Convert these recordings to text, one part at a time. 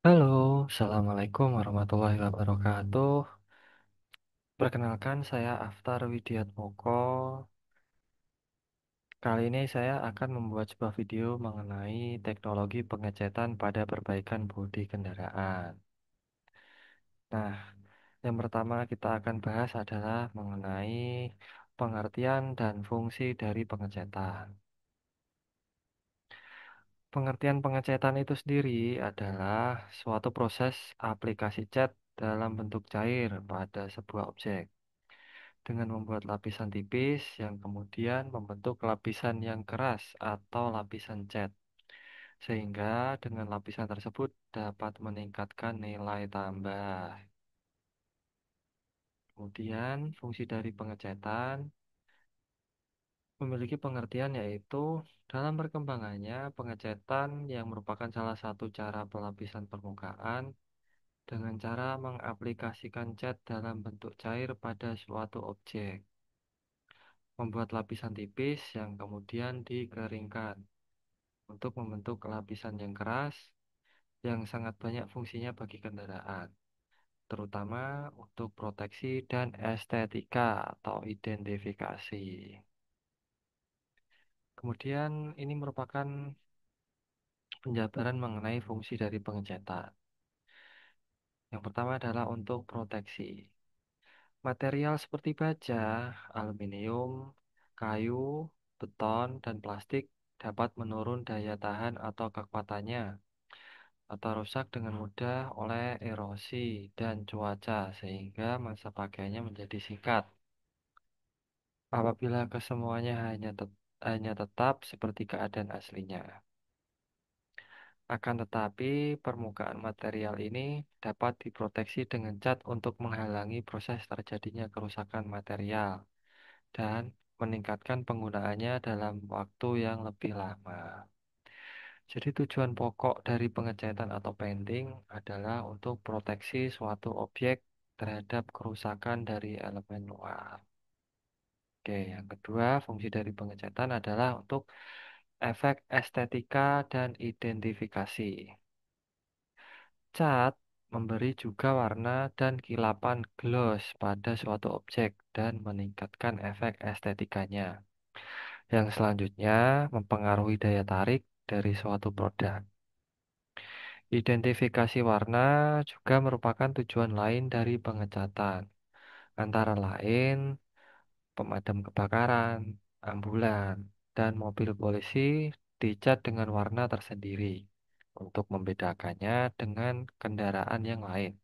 Halo, Assalamualaikum warahmatullahi wabarakatuh. Perkenalkan, saya Aftar Widiatmoko. Kali ini saya akan membuat sebuah video mengenai teknologi pengecetan pada perbaikan bodi kendaraan. Nah, yang pertama kita akan bahas adalah mengenai pengertian dan fungsi dari pengecetan. Pengertian pengecetan itu sendiri adalah suatu proses aplikasi cat dalam bentuk cair pada sebuah objek, dengan membuat lapisan tipis yang kemudian membentuk lapisan yang keras atau lapisan cat, sehingga dengan lapisan tersebut dapat meningkatkan nilai tambah. Kemudian, fungsi dari pengecatan memiliki pengertian yaitu dalam perkembangannya pengecatan yang merupakan salah satu cara pelapisan permukaan dengan cara mengaplikasikan cat dalam bentuk cair pada suatu objek, membuat lapisan tipis yang kemudian dikeringkan untuk membentuk lapisan yang keras yang sangat banyak fungsinya bagi kendaraan, terutama untuk proteksi dan estetika atau identifikasi. Kemudian ini merupakan penjabaran mengenai fungsi dari pengecatan. Yang pertama adalah untuk proteksi. Material seperti baja, aluminium, kayu, beton, dan plastik dapat menurun daya tahan atau kekuatannya atau rusak dengan mudah oleh erosi dan cuaca sehingga masa pakainya menjadi singkat. Apabila kesemuanya hanya tetap seperti keadaan aslinya. Akan tetapi, permukaan material ini dapat diproteksi dengan cat untuk menghalangi proses terjadinya kerusakan material dan meningkatkan penggunaannya dalam waktu yang lebih lama. Jadi tujuan pokok dari pengecatan atau painting adalah untuk proteksi suatu objek terhadap kerusakan dari elemen luar. Oke, yang kedua, fungsi dari pengecatan adalah untuk efek estetika dan identifikasi. Cat memberi juga warna dan kilapan gloss pada suatu objek dan meningkatkan efek estetikanya, yang selanjutnya mempengaruhi daya tarik dari suatu produk. Identifikasi warna juga merupakan tujuan lain dari pengecatan, antara lain pemadam kebakaran, ambulan, dan mobil polisi dicat dengan warna tersendiri untuk membedakannya dengan kendaraan yang lain.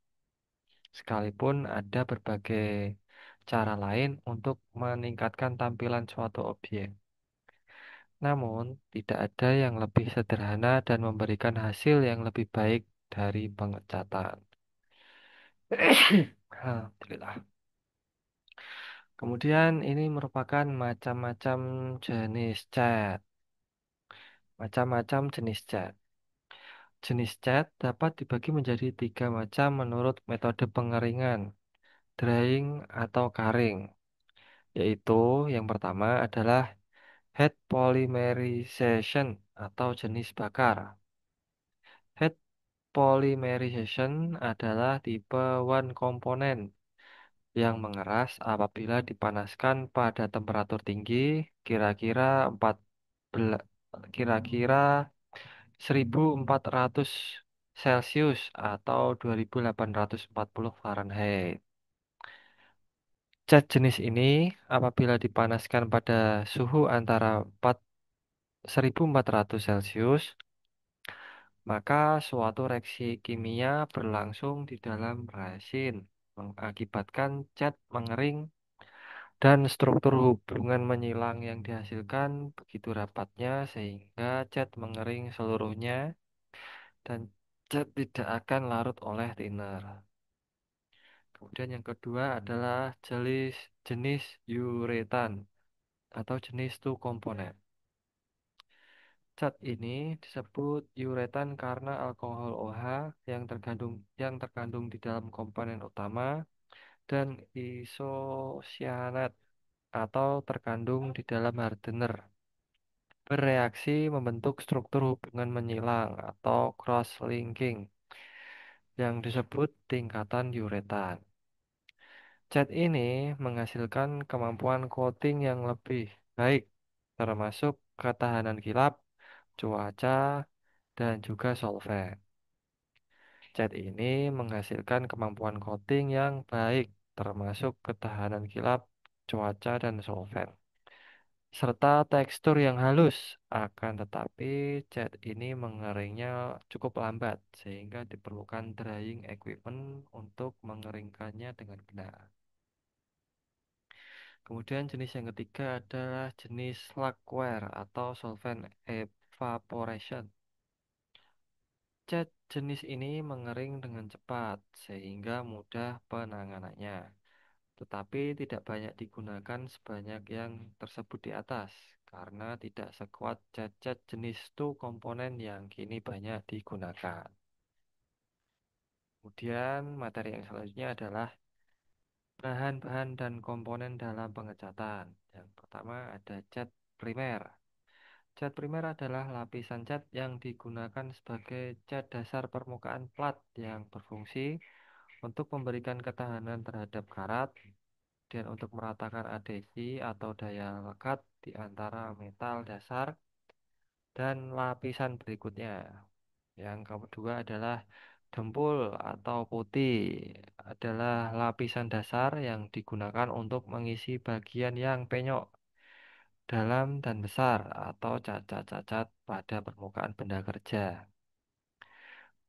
Sekalipun ada berbagai cara lain untuk meningkatkan tampilan suatu objek. Namun, tidak ada yang lebih sederhana dan memberikan hasil yang lebih baik dari pengecatan. Alhamdulillah. Kemudian ini merupakan macam-macam jenis cat. Macam-macam jenis cat. Jenis cat dapat dibagi menjadi tiga macam menurut metode pengeringan, drying atau karing. Yaitu yang pertama adalah head polymerization atau jenis bakar. Head polymerization adalah tipe one component yang mengeras apabila dipanaskan pada temperatur tinggi, kira-kira 4 kira-kira 1400 Celcius atau 2840 Fahrenheit. Cat jenis ini apabila dipanaskan pada suhu antara 1400 Celcius, maka suatu reaksi kimia berlangsung di dalam resin, mengakibatkan cat mengering dan struktur hubungan menyilang yang dihasilkan begitu rapatnya sehingga cat mengering seluruhnya dan cat tidak akan larut oleh thinner. Kemudian yang kedua adalah jenis uretan atau jenis two component. Cat ini disebut uretan karena alkohol OH yang terkandung di dalam komponen utama dan isocyanat atau terkandung di dalam hardener bereaksi membentuk struktur hubungan menyilang atau cross-linking yang disebut tingkatan uretan. Cat ini menghasilkan kemampuan coating yang lebih baik, termasuk ketahanan kilap, cuaca, dan juga solvent. Cat ini menghasilkan kemampuan coating yang baik, termasuk ketahanan kilap, cuaca, dan solvent, serta tekstur yang halus. Akan tetapi, cat ini mengeringnya cukup lambat, sehingga diperlukan drying equipment untuk mengeringkannya dengan benar. Kemudian jenis yang ketiga adalah jenis lacquer atau solvent evaporation. Cat jenis ini mengering dengan cepat sehingga mudah penanganannya, tetapi tidak banyak digunakan sebanyak yang tersebut di atas karena tidak sekuat cat-cat jenis two komponen yang kini banyak digunakan. Kemudian materi yang selanjutnya adalah bahan-bahan dan komponen dalam pengecatan. Yang pertama ada cat primer. Cat primer adalah lapisan cat yang digunakan sebagai cat dasar permukaan plat yang berfungsi untuk memberikan ketahanan terhadap karat dan untuk meratakan adhesi atau daya lekat di antara metal dasar dan lapisan berikutnya. Yang kedua adalah dempul atau putih adalah lapisan dasar yang digunakan untuk mengisi bagian yang penyok, dalam dan besar atau cacat-cacat pada permukaan benda kerja.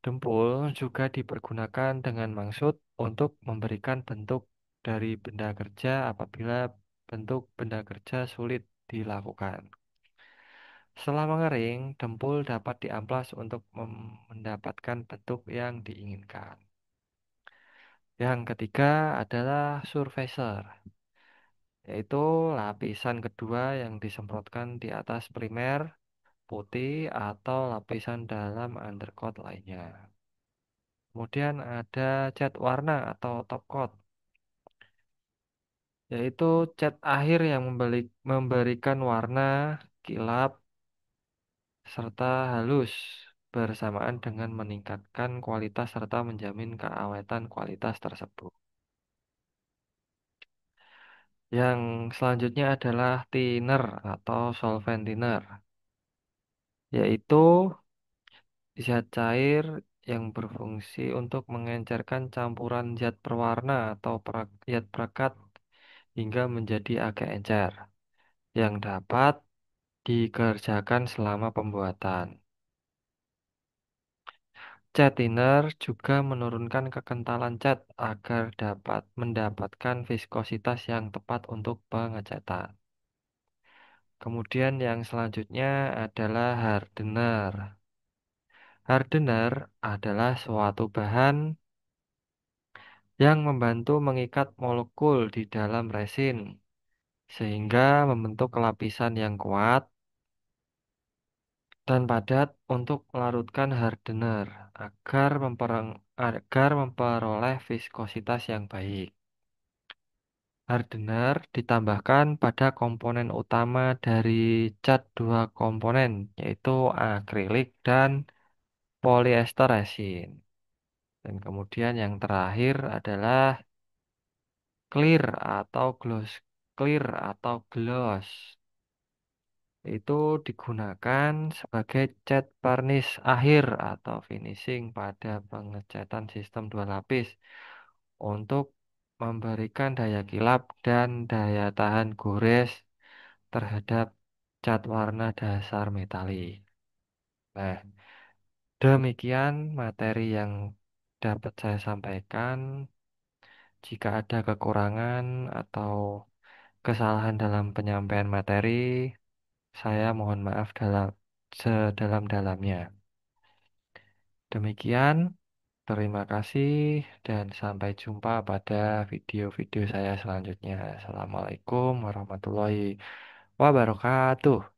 Dempul juga dipergunakan dengan maksud untuk memberikan bentuk dari benda kerja apabila bentuk benda kerja sulit dilakukan. Setelah mengering, dempul dapat diamplas untuk mendapatkan bentuk yang diinginkan. Yang ketiga adalah surfacer, yaitu lapisan kedua yang disemprotkan di atas primer putih atau lapisan dalam undercoat lainnya. Kemudian ada cat warna atau top coat, yaitu cat akhir yang memberikan warna, kilap, serta halus bersamaan dengan meningkatkan kualitas serta menjamin keawetan kualitas tersebut. Yang selanjutnya adalah thinner atau solvent thinner, yaitu zat cair yang berfungsi untuk mengencerkan campuran zat perwarna atau zat perekat hingga menjadi agak encer, yang dapat dikerjakan selama pembuatan. Cat thinner juga menurunkan kekentalan cat agar dapat mendapatkan viskositas yang tepat untuk pengecatan. Kemudian yang selanjutnya adalah hardener. Hardener adalah suatu bahan yang membantu mengikat molekul di dalam resin sehingga membentuk lapisan yang kuat dan padat untuk melarutkan hardener agar memperoleh viskositas yang baik. Hardener ditambahkan pada komponen utama dari cat dua komponen, yaitu akrilik dan polyester resin. Dan kemudian yang terakhir adalah clear atau gloss. Clear atau gloss itu digunakan sebagai cat varnish akhir atau finishing pada pengecatan sistem dua lapis untuk memberikan daya kilap dan daya tahan gores terhadap cat warna dasar metalik. Nah, demikian materi yang dapat saya sampaikan. Jika ada kekurangan atau kesalahan dalam penyampaian materi, saya mohon maaf sedalam-dalamnya. Demikian, terima kasih dan sampai jumpa pada video-video saya selanjutnya. Assalamualaikum warahmatullahi wabarakatuh.